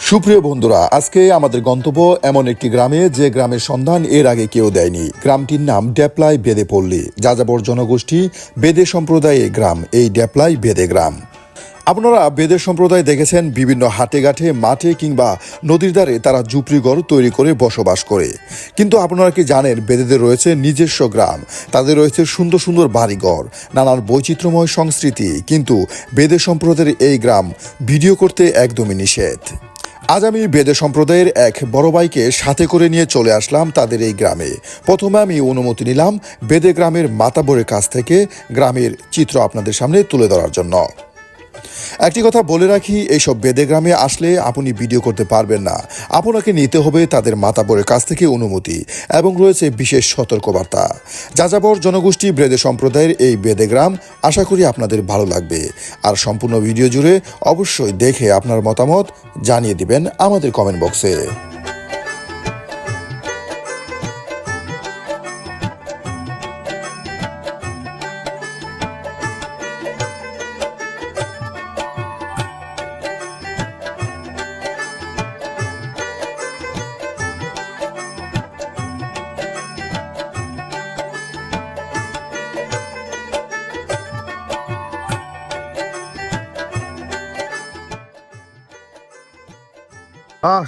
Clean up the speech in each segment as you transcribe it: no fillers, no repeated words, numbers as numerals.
সুপ্রিয় বন্ধুরা, আজকে আমাদের গন্তব্য এমন একটি গ্রামে যে গ্রামের সন্ধান এর আগে কেউ দেয়নি। গ্রামটির নাম ডেপলাই বেদেপল্লী। যাযাবর জনগোষ্ঠী বেদে সম্প্রদায়ের গ্রাম এই ডেপলাই বেদে গ্রাম। আপনারা বেদের সম্প্রদায় দেখেছেন বিভিন্ন হাটে ঘাটে মাঠে কিংবা নদীর ধারে তারা ঝুপড়িঘর তৈরি করে বসবাস করে। কিন্তু আপনারা কি জানেন বেদেদের রয়েছে নিজস্ব গ্রাম, তাদের রয়েছে সুন্দর সুন্দর বাড়িঘর, নানান বৈচিত্র্যময় সংস্কৃতি। কিন্তু বেদে সম্প্রদায়ের এই গ্রাম ভিডিও করতে একদমই নিষেধ। আজ আমি বেদে সম্প্রদায়ের এক বড় ভাইকে সাথে করে নিয়ে চলে আসলাম তাদের এই গ্রামে। প্রথমে আমি অনুমতি নিলাম বেদে গ্রামের মাতাবরের কাছ থেকে গ্রামের চিত্র আপনাদের সামনে তুলে ধরার জন্য। একটি কথা বলে রাখি, এইসব বেদে গ্রামে আসলে আপনি ভিডিও করতে পারবেন না, আপনাকে নিতে হবে তাদের মাতাবরের কাছ থেকে অনুমতি, এবং রয়েছে বিশেষ সতর্কবার্তা। যাযাবর জনগোষ্ঠী বেদে সম্প্রদায়ের এই বেদে গ্রাম আশা করি আপনাদের ভালো লাগবে। আর সম্পূর্ণ ভিডিও জুড়ে অবশ্যই দেখে আপনার মতামত জানিয়ে দিবেন আমাদের কমেন্ট বক্সে।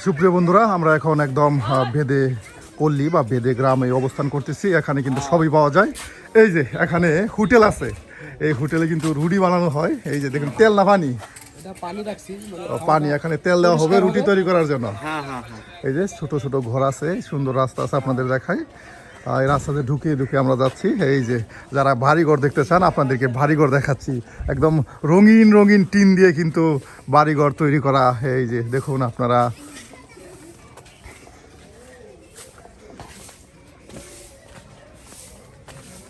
সুপ্রিয় বন্ধুরা, আমরা এখন একদম বেদে পল্লী বা বেদে গ্রামে অবস্থান করতেছি। এখানে কিন্তু সবই পাওয়া যায়। এই যে এখানে হোটেল আছে, এই হোটেলে কিন্তু রুটি বানানো হয়। এই যে দেখুন, তেল না পানি, পানি এখানে তেল দেওয়া হবে রুটি তৈরি করার জন্য। এই যে ছোট ছোট ঘর আছে, সুন্দর রাস্তা আছে, আপনাদের দেখাই। এই রাস্তাতে ঢুকে ঢুকে আমরা যাচ্ছি। এই যে যারা বাড়িঘর দেখতে চান আপনাদেরকে বাড়িঘর দেখাচ্ছি। একদম রঙিন রঙিন টিন দিয়ে কিন্তু বাড়িঘর তৈরি করা। এই যে দেখুন আপনারা,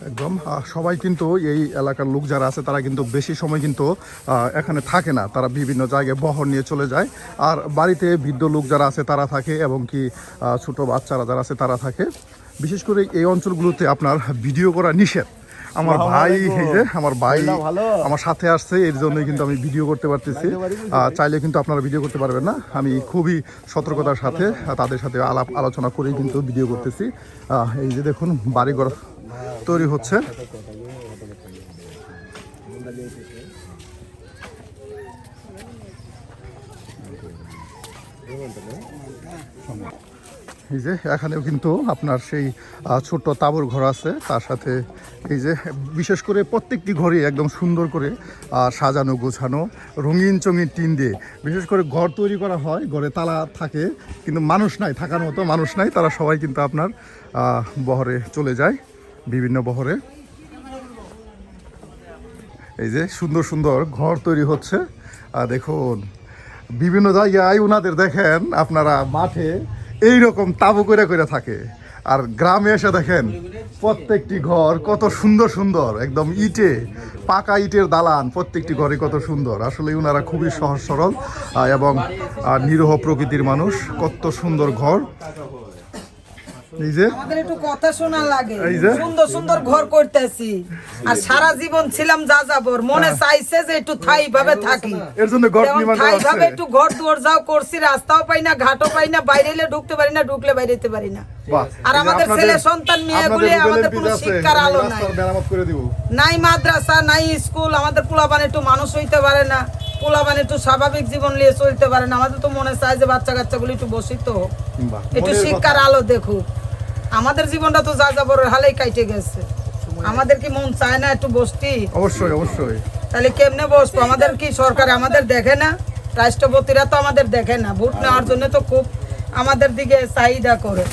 একদম সবাই কিন্তু এই এলাকার লোক যারা আছে তারা কিন্তু বেশি সময় কিন্তু এখানে থাকে না, তারা বিভিন্ন জায়গায় বহর নিয়ে চলে যায়। আর বাড়িতে বৃদ্ধ লোক যারা আছে তারা থাকে, এবং কি ছোট বাচ্চারা যারা আছে তারা থাকে। বিশেষ করে এই অঞ্চলগুলোতে আপনার ভিডিও করা নিষেধ। আমার ভাই, এই যে আমার ভাই আমার সাথে আসছে, এর জন্যই কিন্তু আমি ভিডিও করতে পারতেছি। চাইলে কিন্তু আপনারা ভিডিও করতে পারবেন না। আমি খুবই সতর্কতার সাথে তাদের সাথে আলাপ আলোচনা করেই কিন্তু ভিডিও করতেছি। এই যে দেখুন বাড়িঘর তৈরি হচ্ছে। এই যে এখানেও কিন্তু আপনার সেই ছোট্ট তাঁবুর ঘর আছে, তার সাথে এই যে বিশেষ করে প্রত্যেকটি ঘরই একদম সুন্দর করে সাজানো গোছানো, রঙিন চঙিন টিন দিয়ে বিশেষ করে ঘর তৈরি করা হয়। ঘরে তালা থাকে কিন্তু মানুষ নাই, থাকার মতো মানুষ নাই। তারা সবাই কিন্তু আপনার বহরে চলে যায়, বিভিন্ন বহরে। এই যে সুন্দর সুন্দর ঘর তৈরি হচ্ছে। দেখুন বিভিন্ন জায়গায় উনাদের দেখেন আপনারা মাঠে এইরকম তাঁবু করে করে থাকে, আর গ্রামে এসে দেখেন প্রত্যেকটি ঘর কত সুন্দর সুন্দর, একদম ইটে পাকা ইটের দালান, প্রত্যেকটি ঘরে কত সুন্দর। আসলে উনারা খুবই সহজ সরল এবং নিরহ প্রকৃতির মানুষ। কত সুন্দর ঘর। এই যে আমাদের একটু কথা শোনা লাগে, সুন্দর সুন্দর ঘর করতেছি, আর সারা জীবন ছিলাম যাযাবর, মনে চাইছে যে একটু থাই ভাবে থাকি, এর জন্য ঘর নির্মাণ করা থাই ভাবে একটু ঘর দুয়ার যাও করছি। রাস্তাও পাই না, ঘাটও পাই না, বাইরে এলে ঢুকতে পারি না, ঢুকলে বাইরে যেতে পারি না। আর আমাদের ছেলে সন্তান মেয়েগুলি, আমাদের কোনো শিক্ষার আলো নাই, নাই মাদ্রাসা, নাই স্কুল। আমাদের পোলাপান একটু মানুষ হইতে পারে না, পোলাপান একটু স্বাভাবিক জীবন নিয়ে চলতে পারে না। আমাদের তো মনে চায় যে বাচ্চা কাচ্চাগুলি একটু বসিত হোক, একটু শিক্ষার আলো দেখুক। আমাদের জীবনটা তো যাযাবরের হালেই কাটে গেছে, আমাদের কি মন চায় না একটু বসতি? অবশ্যই অবশ্যই। তাহলে কেমনে বসবো? আমাদের কি সরকার আমাদের দেখে না? রাষ্ট্রপতিরা তো আমাদের দেখে না। ভোট নেওয়ার জন্য তো খুব আমাদের দিকে চাহিদা করে,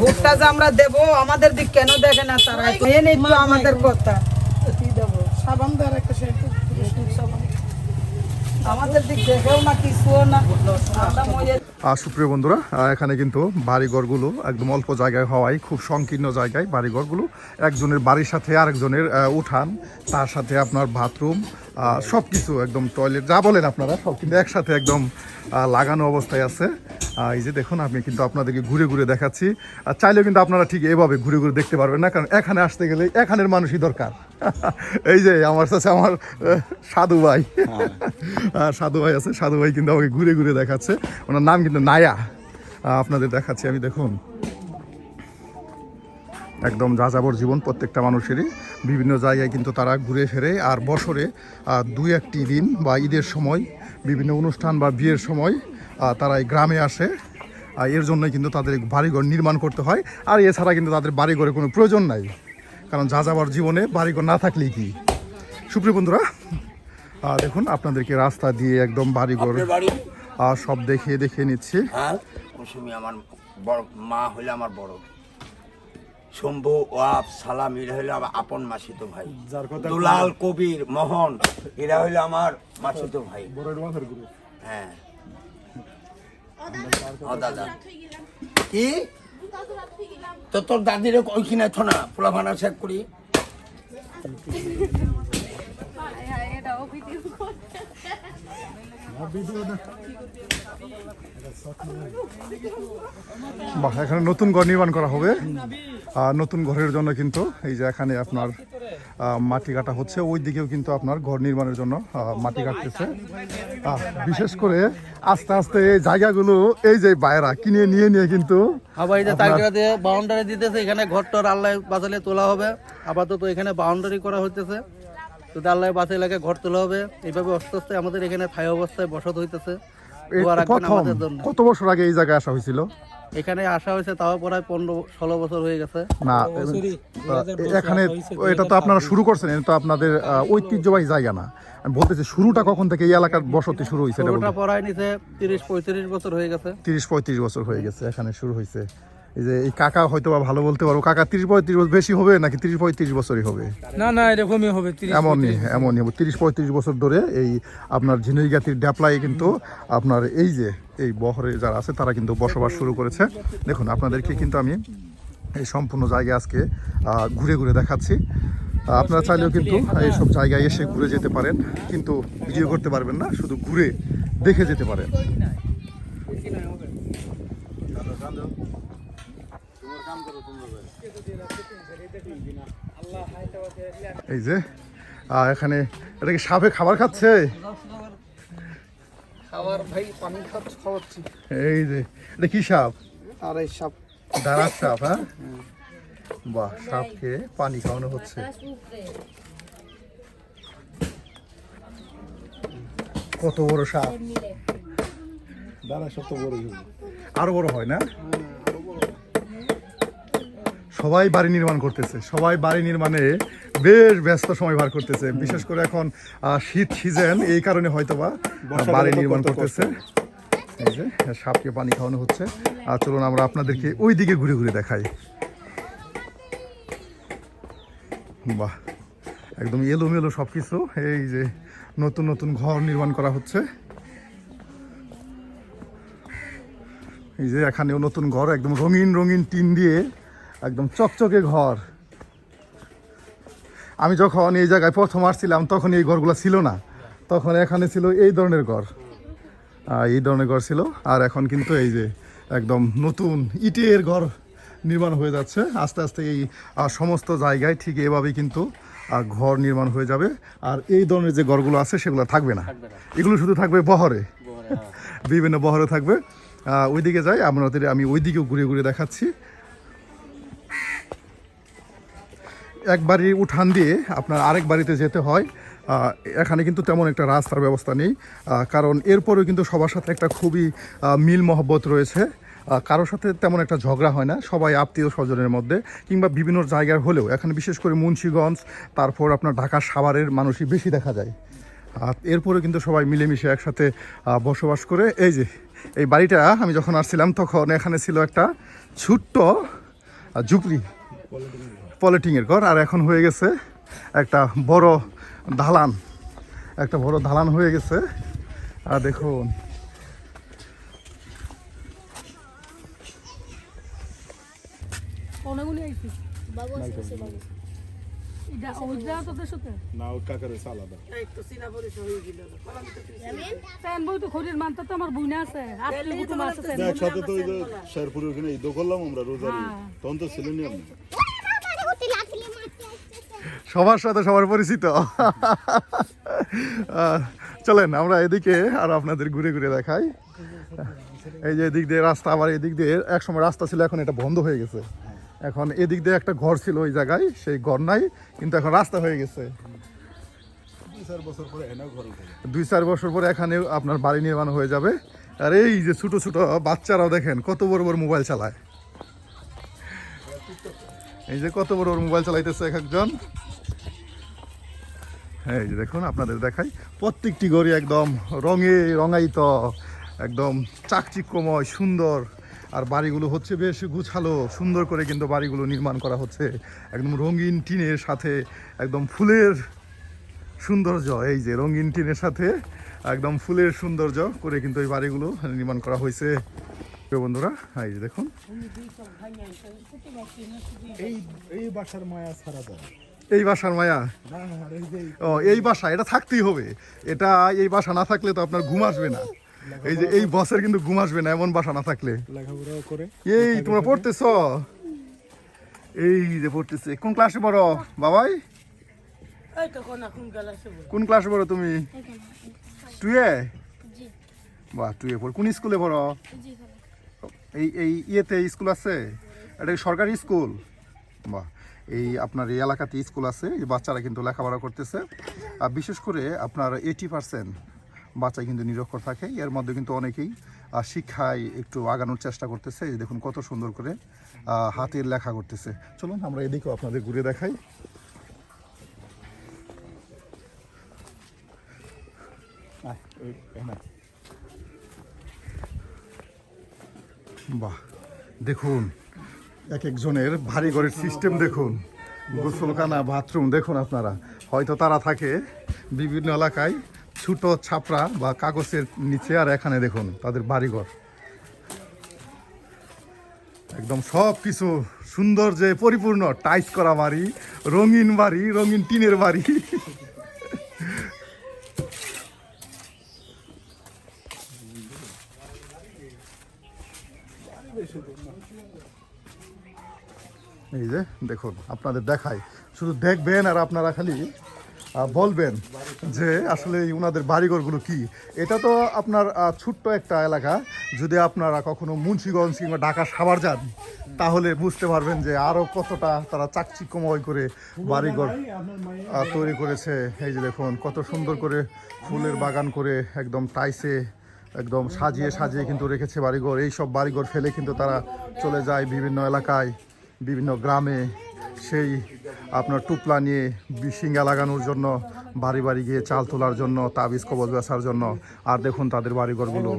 ভোটটা যে আমরা দেব আমাদের দিক কেন দেখে না তারা? এই তো আমাদের কথা। আমাদের দিক দেখেও না, কিছুও না। সুপ্রিয় বন্ধুরা, এখানে কিন্তু বাড়িঘরগুলো একদম অল্প জায়গায় হওয়ায় খুব সংকীর্ণ জায়গায় বাড়িঘরগুলো। একজনের বাড়ির সাথে আরেকজনের উঠান, তার সাথে আপনার বাথরুম, সব কিছু একদম টয়লেট যা বলেন আপনারা সব কিন্তু একসাথে একদম লাগানো অবস্থায় আছে। এই যে দেখুন, আমি কিন্তু আপনাদেরকে ঘুরে ঘুরে দেখাচ্ছি। চাইলেও কিন্তু আপনারা ঠিক এভাবে ঘুরে ঘুরে দেখতে পারবেন না, কারণ এখানে আসতে গেলে এখানের মানুষই দরকার। এই যে আমার কাছে আমার সাধু ভাই, সাধু ভাই আছে। সাধু ভাই কিন্তু আমাকে ঘুরে ঘুরে দেখাচ্ছে, ওনার নাম কিন্তু নায়া। আপনাদের দেখাচ্ছি আমি, দেখুন একদম যাযাবর জীবন প্রত্যেকটা মানুষেরই। বিভিন্ন জায়গায় কিন্তু তারা ঘুরে ফেরে, আর বছরে 2-1টি দিন বা ঈদের সময়, বিভিন্ন অনুষ্ঠান বা বিয়ের সময় তারা এই গ্রামে আসে। এর জন্যই কিন্তু তাদের বাড়িঘর নির্মাণ করতে হয়। আর এছাড়া কিন্তু তাদের বাড়িঘরে কোনো প্রয়োজন নাই, কারণ যাযাবর জীবনে বাড়িঘর না থাকলেই কি। সুপ্রিয় বন্ধুরা, দেখুন আপনাদেরকে রাস্তা দিয়ে একদম বাড়িঘর সব দেখিয়ে নিচ্ছি। আমার বড় মা হইলে আমার বড়, শম্ভু ওয়াব সালাম এরা হইলে আমার আপন মাসিতো ভাই, দুলাল কবির মোহন এরা হইলে আমার মাসিতো ভাই। হ্যাঁ দাদা কি তো তোর দাদির ওইখানে আছো না পোলা ভানা শেখ করি। বাহ, এখানে নতুন ঘর নির্মাণ করা হবে। নতুন ঘরের জন্য কিন্তু এই যে এখানে আপনার মাটি কাটা হচ্ছে, ওই দিকেও কিন্তু আপনার ঘর নির্মাণের জন্য মাটি কাটতেছে। বিশেষ করে আস্তে আস্তে এই জায়গাগুলো এই যে বাইরা কিনে নিয়ে কিন্তু আবার এই যে তারকেরা দিয়ে বাউন্ডারি দিতেছে, এখানে ঘরটর আল্লাহ বাঁচালে তোলা হবে। আপাতত এখানে বাউন্ডারি করা হইতেছে, যদি আল্লাহ বাঁচালে এলাকে ঘর তোলা হবে। এইভাবে আস্তে আস্তে আমাদের এখানে ঠাই অবস্থায় বসত হইতেছে। কত বছর আগে এই জায়গায় আসা হয়েছিল? এখানে আসা হয়েছে তাও প্রায় 15-16 বছর হয়ে গেছে। না এখানে এটা তো আপনারা শুরু করছেন, এটা তো আপনাদের ঐতিহ্যবাহী জায়গা না। আমি বলতেছি শুরুটা কখন থেকে এই এলাকার বসতি শুরু হয়েছে? শুরুটা পড়ায় নিছে 30-35 বছর হয়ে গেছে। 30-35 বছর হয়ে গেছে এখানে শুরু হয়েছে। এই যে এই কাকা হয়তো বা ভালো বলতে পারবো, কাকা 30-35 বছর বেশি হবে নাকি 30-35 বছরই হবে? না এরকমই হবে, এমনই 30-35 বছর ধরে এই আপনার ঝিনাইগাতির ড্যাপলায় কিন্তু আপনার এই যে এই বহরে যারা আছে তারা কিন্তু বসবাস শুরু করেছে। দেখুন আপনাদেরকে কিন্তু আমি এই সম্পূর্ণ জায়গা আজকে ঘুরে ঘুরে দেখাচ্ছি। আপনারা চাইলেও কিন্তু এইসব জায়গায় এসে ঘুরে যেতে পারেন, কিন্তু ভিডিও করতে পারবেন না, শুধু ঘুরে দেখে যেতে পারেন। এই যে এখানে এটা কি সাপে খাবার খাচ্ছে? খাবার ভাই পানি খাওয়াচ্ছি। এই যে এটা কি সাপ? আর এই সাপ দাঁড়ার সাপ। হ্যাঁ বাহ, সাপকে পানি খাওয়ানো হচ্ছে। কত বড় সাপ! দাঁড়ার সাপ তো বড়, আরো বড় হয় না? সবাই বাড়ি নির্মাণ করতেছে, সবাই বাড়ি নির্মাণে বেশ ব্যস্ত সময় বার করতেছে। বিশেষ করে এখন শীত সিজন, এই কারণে হয়তোবা বাড়ি নির্মাণ করতেছে। এই যে সাপকে পানি খাওয়ানো হচ্ছে। আর চলুন আমরা আপনাদেরকে ওই দিকে ঘুরে ঘুরে দেখাই। বাহ, একদম এলোমেলো সবকিছু। এই যে নতুন নতুন ঘর নির্মাণ করা হচ্ছে। এই যে এখানেও নতুন ঘর, একদম রঙিন রঙিন টিন দিয়ে একদম চকচকে ঘর। আমি যখন এই জায়গায় প্রথম আসছিলাম তখন এই ঘরগুলো ছিল না, তখন এখানে ছিল এই ধরনের ঘর, এই ধরনের ঘর ছিল। আর এখন কিন্তু এই যে একদম নতুন ইটের ঘর নির্মাণ হয়ে যাচ্ছে আস্তে আস্তে। এই সমস্ত জায়গায় ঠিক এভাবেই কিন্তু ঘর নির্মাণ হয়ে যাবে। আর এই ধরনের যে ঘরগুলো আছে সেগুলো থাকবে না, এগুলো শুধু থাকবে বহরে, বিভিন্ন বহরে থাকবে। ওইদিকে যাই আমি ওইদিকেও ঘুরে ঘুরে দেখাচ্ছি। এক বাড়ির উঠান দিয়ে আপনার আরেক বাড়িতে যেতে হয়। এখানে কিন্তু তেমন একটা রাস্তার ব্যবস্থা নেই, কারণ এরপরেও কিন্তু সবার সাথে একটা খুবই মিল মহব্বত রয়েছে। কারোর সাথে তেমন একটা ঝগড়া হয় না, সবাই আত্মীয় স্বজনের মধ্যে কিংবা বিভিন্ন জায়গার হলেও এখানে বিশেষ করে মুন্সিগঞ্জ, তারপর আপনার ঢাকা সাভারের মানুষই বেশি দেখা যায়। আর এরপরে কিন্তু সবাই মিলেমিশে একসাথে বসবাস করে। এই যে এই বাড়িটা আমি যখন আসছিলাম তখন এখানে ছিল একটা ছোট্ট ঝুপড়ি, পলিটিংয়ের ঘর, আর এখন হয়ে গেছে একটা বড় দালান, হয়ে গেছে। আর দেখুন আমার বুইনা আছে, একসাথে তো শেরপুরে ওখানে ঈদ করলাম আমরা রোজারি, তখন তো ছিলেনই আপনি। সবার সাথে সবার পরিচিত। চলেন আমরা এদিকে আর আপনাদের ঘুরে ঘুরে দেখাই। এই যে এদিক দিয়ে রাস্তা, আবার এদিক দিয়ে একসময় রাস্তা ছিল, এখন এটা বন্ধ হয়ে গেছে। এখন এদিক দিয়ে একটা ঘর ছিল ওই জায়গায়, সেই ঘর নাই, কিন্তু এখন রাস্তা হয়ে গেছে। 2-4 বছর পরে এখানে আপনার বাড়ি নির্মাণ হয়ে যাবে। আর এই যে ছোট ছোট বাচ্চারাও দেখেন কত বড় বড় মোবাইল চালায়, এই যে কত বড় বড় মোবাইল চালাইতেছে এক একজন। এই যে দেখুন আপনাদের দেখাই, প্রত্যেকটি ঘরই একদম রঙে রঙায়িত, একদম চাকচিক্যময় সুন্দর। আর বাড়িগুলো হচ্ছে বেশ গুছালো সুন্দর করে কিন্তু বাড়িগুলো নির্মাণ করা হচ্ছে, একদম রঙিন টিনের সাথে একদম ফুলের সৌন্দর্য। এই যে রঙিন টিনের সাথে একদম ফুলের সৌন্দর্য করে কিন্তু এই বাড়িগুলো নির্মাণ করা হয়েছে বন্ধুরা। এই যে দেখুন, এই বাসার মায়া ছাড়া যায় এই বাসার মায়া। ও এই বাসা, এটা থাকতেই হবে, এটা এই বাসা না থাকলে তো আপনার ঘুম আসবে না। এই যে এই বসের কিন্তু ঘুম আসবে না এমন বাসা না থাকলে। লেখাপড়াও করে। এই তোমরা পড়তেছ, এই যে পড়তেছে, কোন ক্লাসে পড়ো বাবাই? কোন ক্লাসে পড়ো তুমি? 2-এ? বাহ, 2-এ পড়ো। কোন স্কুলে পড়ো? এই ইয়েতে স্কুল আছে, এটা কি সরকারি স্কুল? বাহ, এই আপনার এই এলাকাতে স্কুল আছে, এই বাচ্চারা কিন্তু লেখাপড়া করতেছে। আর বিশেষ করে আপনার 80% বাচ্চা কিন্তু নিরক্ষর থাকে, এর মধ্যে কিন্তু অনেকেই শিক্ষায় একটু আগানোর চেষ্টা করতেছে। এই দেখুন কত সুন্দর করে হাতের লেখা করতেছে। চলুন আমরা এদিকেও আপনাদের ঘুরে দেখাই। বাহ, দেখুন এক একজনের ভারী ঘরের সিস্টেম দেখুন, গোসলখানা বাথরুম দেখুন আপনারা। হয়তো তারা থাকে বিভিন্ন এলাকায় ছোট ছাপড়া বা কাগজের নিচে, আর এখানে দেখুন তাদের বাড়িঘর একদম সব কিছু সুন্দর, যে পরিপূর্ণ টাইস করা বাড়ি, রঙিন বাড়ি, রঙিন টিনের বাড়ি। এই যে দেখুন আপনাদের দেখাই, শুধু দেখবেন আর আপনারা খালি বলবেন যে আসলে ওনাদের বাড়িঘরগুলো কি। এটা তো আপনার ছোট্ট একটা এলাকা, যদি আপনারা কখনো মুন্সিগঞ্জ কিংবা ঢাকা সাভার যান তাহলে বুঝতে পারবেন যে আরও কতটা তারা চাকচিক্যময় করে বাড়িঘর তৈরি করেছে। এই যে দেখুন কত সুন্দর করে ফুলের বাগান করে একদম টাইসে একদম সাজিয়ে সাজিয়ে কিন্তু রেখেছে বাড়িঘর। এই সব বাড়িঘর ফেলে কিন্তু তারা চলে যায় বিভিন্ন এলাকায়, বিভিন্ন গ্রামে, সেই আপনার টুপলা নিয়ে শিঙ্গা লাগানোর জন্য, বাড়ি বাড়ি গিয়ে চাল তোলার জন্য, তাবিজ কবজ বেচার জন্য। আর দেখুন তাদের বাড়িঘরগুলো,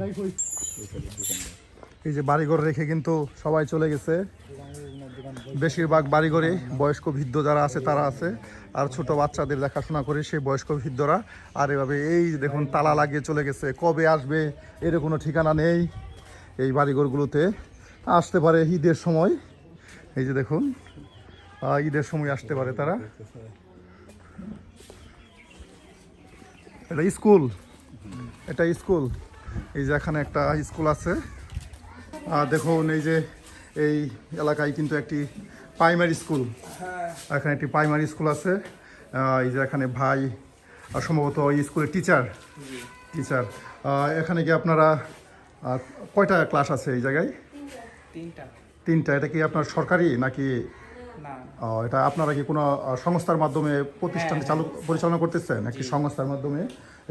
এই যে বাড়িঘর রেখে কিন্তু সবাই চলে গেছে। বেশিরভাগ বাড়িঘরে বয়স্ক বৃদ্ধ যারা আছে তারা আছে, আর ছোট বাচ্চাদের দেখাশোনা করে সেই বয়স্ক বৃদ্ধরা। আর এভাবে এই দেখুন তালা লাগিয়ে চলে গেছে, কবে আসবে এর কোনো ঠিকানা নেই। এই বাড়িঘরগুলোতে আসতে পারে ঈদের সময়, এই যে দেখুন ঈদের সময় আসতে পারে তারা। এটা স্কুল, এটা স্কুল, এই যে এখানে একটা স্কুল আছে। দেখুন এই যে এই এলাকায় কিন্তু একটি প্রাইমারি স্কুল, এখানে একটি প্রাইমারি স্কুল আছে। এই যে এখানে ভাই সম্ভবত এই স্কুলের টিচার। এখানে কি আপনারা কয়টা ক্লাস আছে এই জায়গায়? 3টা। এটা কি আপনার সরকারি নাকি? এটা আপনারা কি কোনো সংস্থার মাধ্যমে প্রতিষ্ঠানটি পরিচালনা করতেছেন? একটি সংস্থার মাধ্যমে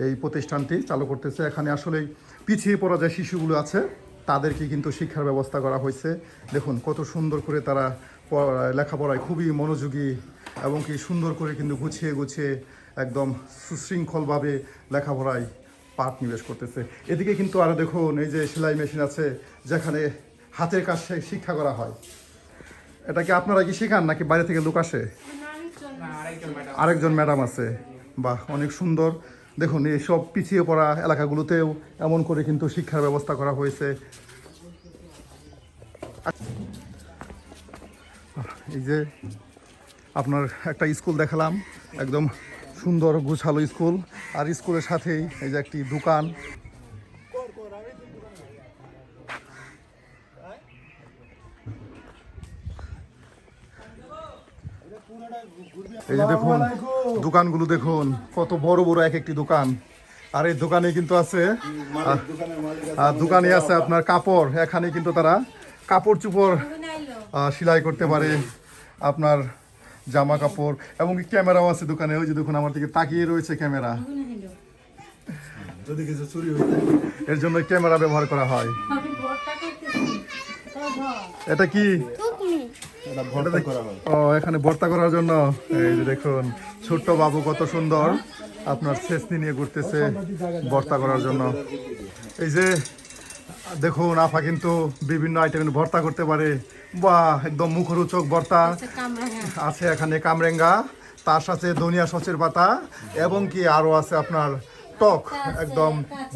এই প্রতিষ্ঠানটি চালু করতেছে। এখানে আসলে পিছিয়ে পড়া যে শিশুগুলো আছে তাদেরকে কিন্তু শিক্ষার ব্যবস্থা করা হয়েছে। দেখুন কত সুন্দর করে তারা লেখাপড়ায় খুবই মনোযোগী, এবং কি সুন্দর করে কিন্তু গুছিয়ে একদম সুশৃঙ্খলভাবে লেখাপড়ায় পাঠ নিবেশ করতেছে। এদিকে কিন্তু আরও দেখুন এই যে সেলাই মেশিন আছে, যেখানে হাতের কাজ শিক্ষা করা হয়। এটা কি আপনারা কি শেখান নাকি বাইরে থেকে লোক আসে? আরেকজন ম্যাডাম আছে। বাহ, অনেক সুন্দর। দেখুন এইসব পিছিয়ে পড়া এলাকাগুলোতেও এমন করে কিন্তু শিক্ষার ব্যবস্থা করা হয়েছে। এই যে আপনার একটা স্কুল দেখালাম, একদম সুন্দর গুছালো স্কুল, আর স্কুলের সাথেই এই যে একটি দোকান। এই যে দেখুন দোকানগুলো দেখুন কত বড় বড় এক একটি দোকান। আর এই দোকানে কিন্তু আছে দোকানে আছে আপনার কাপড়। এখানে কিন্তু তারা কাপড় চোপড় সেলাই করতে পারে, আপনার জামা কাপড়, এবং ক্যামেরাও আছে দোকানে। ওই যে দেখুন আমার দিকে তাকিয়ে রয়েছে ক্যামেরা, যদি কিছু চুরি হয়ে যায় এর জন্য ক্যামেরা ব্যবহার করা হয়। এটা কি? ও, এখানে ভর্তা করার জন্য। এই যে দেখুন ছোট্ট বাবু কত সুন্দর আপনার ছেঁচনি নিয়ে ঘুরতেছে ভর্তা করার জন্য। এই যে দেখুন আপা কিন্তু বিভিন্ন আইটেম ভর্তা করতে পারে। বাহ, একদম মুখরোচক ভর্তা আছে এখানে। কামরেঙ্গা, তার সাথে ধনিয়া সচের পাতা, এবং কি আরো আছে আপনার টক একদম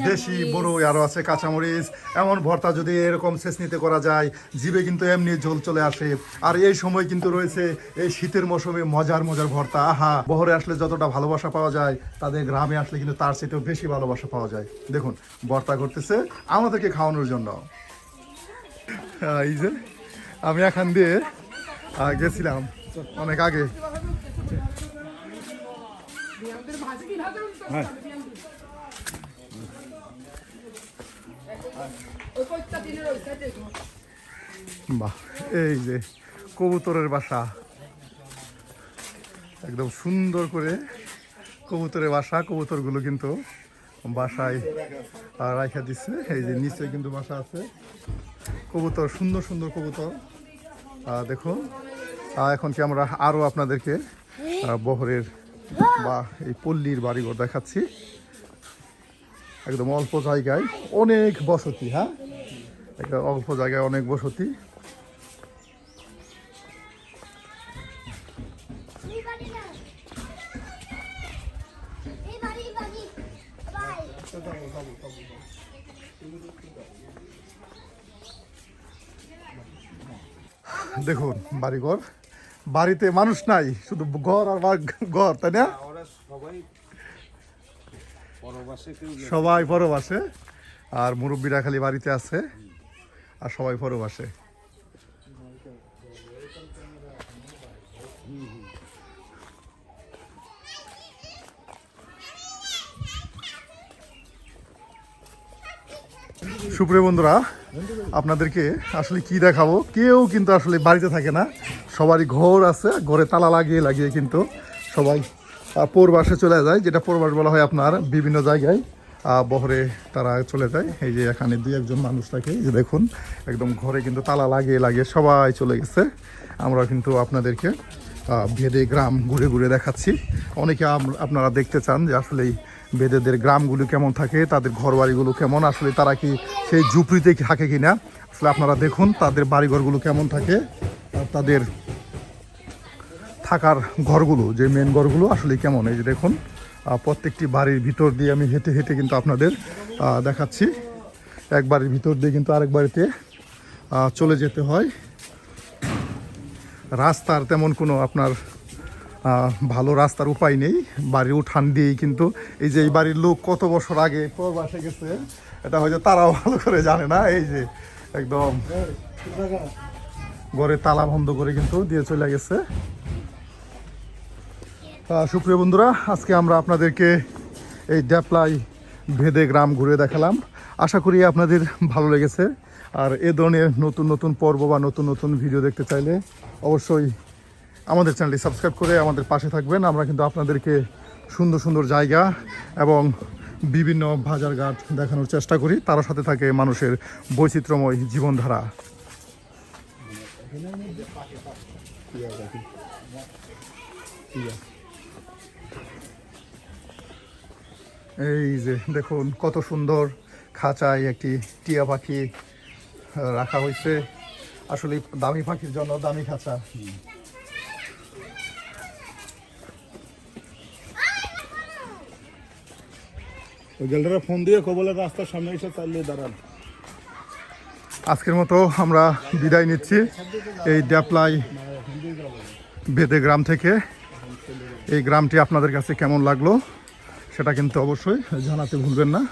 দেশি বড়ই, আরো আছে কাঁচামরিচ। এমন ভর্তা যদি এরকম ছেঁচনিতে করা যায় জিভে কিন্তু এমনি ঝোল চলে আসে। আর এই সময় কিন্তু রয়েছে এই শীতের মৌসুমে মজার মজার ভর্তা। আহা, বহরে আসলে যতটা ভালোবাসা পাওয়া যায় তাদের গ্রামে আসলে কিন্তু তার চেয়েও বেশি ভালোবাসা পাওয়া যায়। দেখুন ভর্তা করতেছে আমাদেরকে খাওয়ানোর জন্য। এই যে আমি এখান দিয়ে গেছিলাম অনেক আগে। বাহ, এই যে কবুতরের বাসা, একদম সুন্দর করে কবুতরের বাসা। কবুতরগুলো কিন্তু বাসায় রাখা দিচ্ছে। এই যে নিচে কিন্তু বাসা আছে কবুতর, সুন্দর সুন্দর কবুতর। দেখুন এখন কি আমরা আরো আপনাদেরকে বহরের বা এই পল্লীর বাড়িঘর দেখাচ্ছি। একদম অল্প জায়গায় অনেক বসতি। হ্যাঁ, একটা অল্প জায়গায় অনেক বসতি। দেখুন বাড়িঘর, বাড়িতে মানুষ নাই, শুধু ঘর আর ঘর, তাই না? সবাই পরবাসে, আর মুরব্বীরা খালি বাড়িতে আছে, আর সবাই পরবাসে। সুপ্রিয় বন্ধুরা, আপনাদেরকে আসলে কি দেখাবো, কেউ কিন্তু আসলে বাড়িতে থাকে না, সবারই ঘর আছে, ঘরে তালা লাগিয়ে লাগিয়ে কিন্তু সবাই পরবাসে চলে যায়, যেটা পরবাস বলা হয় আপনার বিভিন্ন জায়গায় বহরে তারা চলে যায়। এই যে এখানে দুই একজন মানুষ থাকে, এই যে দেখুন একদম ঘরে কিন্তু তালা লাগিয়ে লাগিয়ে সবাই চলে গেছে। আমরা কিন্তু আপনাদেরকে ভেদে গ্রাম ঘুরে ঘুরে দেখাচ্ছি। অনেকে আপনারা দেখতে চান যে আসলে বেদেদের গ্রামগুলো কেমন থাকে, তাদের ঘর বাড়িগুলো কেমন, আসলে তারা কি সেই ঝুপড়িতে থাকে কিনা। আসলে আপনারা দেখুন তাদের বাড়িঘরগুলো কেমন থাকে, আর তাদের থাকার ঘরগুলো, যে মেন ঘরগুলো আসলে কেমন। এই যে দেখুন প্রত্যেকটি বাড়ির ভিতর দিয়ে আমি হেঁটে হেঁটে কিন্তু আপনাদের দেখাচ্ছি। এক বাড়ির ভিতর দিয়ে কিন্তু আরেক বাড়িতে চলে যেতে হয়। রাস্তার তেমন কোনো আপনার ভালো রাস্তার উপায় নেই, বাড়ির উঠান দিয়েই কিন্তু। এই যে এই বাড়ির লোক কত বছর আগে প্রবাসে গেছে এটা হয়তো তারাও ভালো করে জানে না। এই যে একদম ঘরে তালা বন্ধ করে কিন্তু দিয়ে চলে গেছে। সুপ্রিয় বন্ধুরা, আজকে আমরা আপনাদেরকে এই ড্যাপলাই ভেদে গ্রাম ঘুরে দেখালাম। আশা করি আপনাদের ভালো লেগেছে। আর এ ধরনের নতুন নতুন পর্ব বা নতুন নতুন ভিডিও দেখতে চাইলে অবশ্যই আমাদের চ্যানেলটি সাবস্ক্রাইব করে আমাদের পাশে থাকবেন। আমরা কিন্তু আপনাদেরকে সুন্দর সুন্দর জায়গা এবং বিভিন্ন বাজারঘাট দেখানোর চেষ্টা করি, তার সাথে থাকে মানুষের বৈচিত্র্যময় জীবনধারা। এই যে দেখুন কত সুন্দর খাঁচায় একটি টিয়া পাখি রাখা হয়েছে। আসলে দামি পাখির জন্য দামি খাঁচা। ওই গেলটারা ফোন দিয়ে কবলে রাস্তার সামনে এসে চালিয়ে দাঁড়ান। আজকের মতো আমরা বিদায় নিচ্ছি এই ড্যাপলাই বেদে গ্রাম থেকে। এই গ্রামটি আপনাদের কাছে কেমন লাগলো সেটা কিন্তু অবশ্যই জানাতে ভুলবেন না।